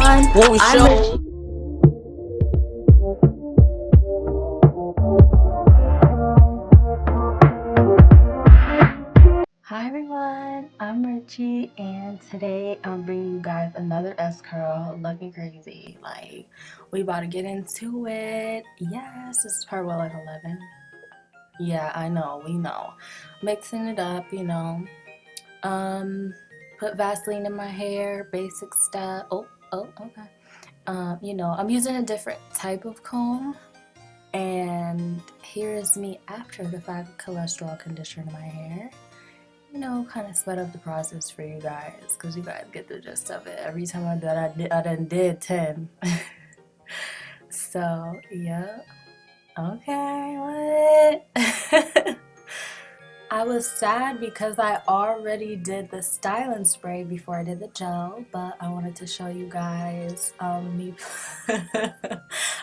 everyone. What we I'm show? Richie. Hi everyone, I'm Richie, and today I'm bringing you guys another S curl looking crazy. Like, we about to get into it. Yes, this is part what, like 11. Yeah, I know, we know. Mixing it up, Um, put Vaseline in my hair, basic stuff. Oh, okay. I'm using a different type of comb. And here is me after the fact cholesterol conditioner in my hair. Kind of sped up the process for you guys because you guys get the gist of it. Every time I did 10. So, yeah. Okay, what? I was sad because I already did the styling spray before I did the gel, but I wanted to show you guys me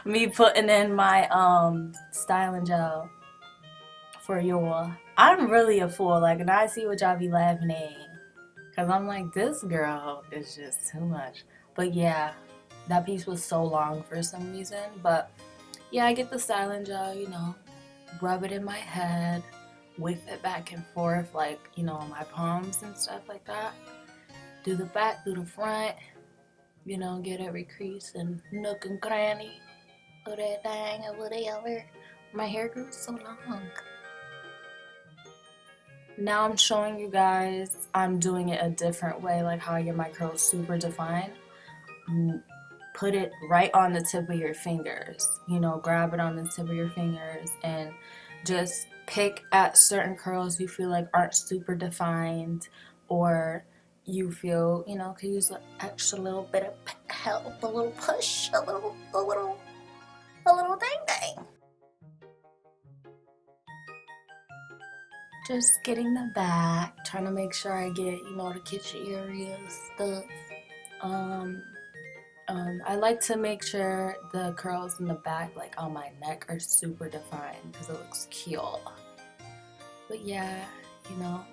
me putting in my styling gel for y'all. I'm really a fool, like, and I see what y'all be laughing at, cause I'm like, this girl is just too much. But yeah, that piece was so long for some reason. But yeah, I get the styling gel, rub it in my head, whip it back and forth, like, on my palms and stuff like that. Do the back, do the front, get every crease and nook and cranny of that thing or whatever. My hair grew so long. Now I'm showing you guys I'm doing it a different way, like how I get my curls super defined. Put it right on the tip of your fingers. Grab it on the tip of your fingers and just pick at certain curls you feel like aren't super defined, or you feel, could use an extra little bit of help, a little push, a little thing. Just getting the back, trying to make sure I get, the kitchen area stuff. Um, I like to make sure the curls in the back, like on my neck, are super defined because it looks cute. But yeah,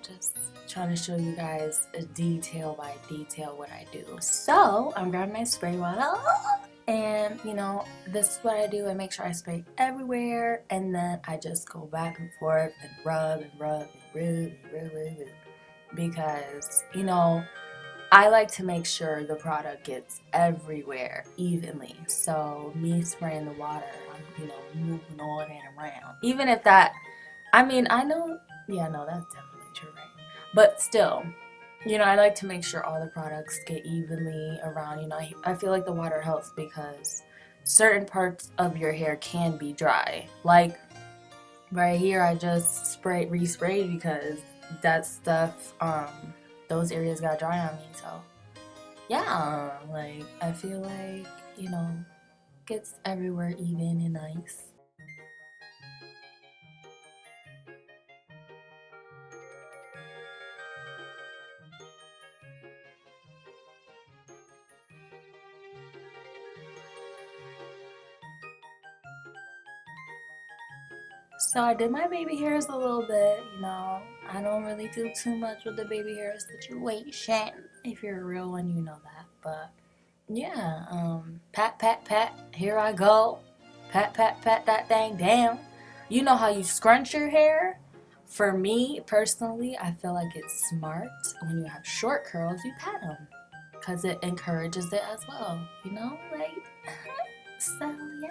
just trying to show you guys a detail by detail what I do. So I'm grabbing my spray bottle, and this is what I do. I make sure I spray everywhere, and then I just go back and forth and rub and rub and rub because I like to make sure the product gets everywhere evenly. So me spraying the water, I'm moving on and around. Even if that, I mean, I know, yeah, no, that's definitely true, right? But still, I like to make sure all the products get evenly around. I feel like the water helps because certain parts of your hair can be dry. Like right here, I just resprayed because that stuff, those areas got dry on me. So yeah, like I feel like, gets everywhere even and nice. So I did my baby hairs a little bit, I don't really do too much with the baby hair situation. If you're a real one, you know that. But yeah, pat, pat, pat, here I go. Pat, pat, pat that thing down. You know how you scrunch your hair? For me, personally, I feel like it's smart when you have short curls, you pat them. Because it encourages it as well, right? So, yeah.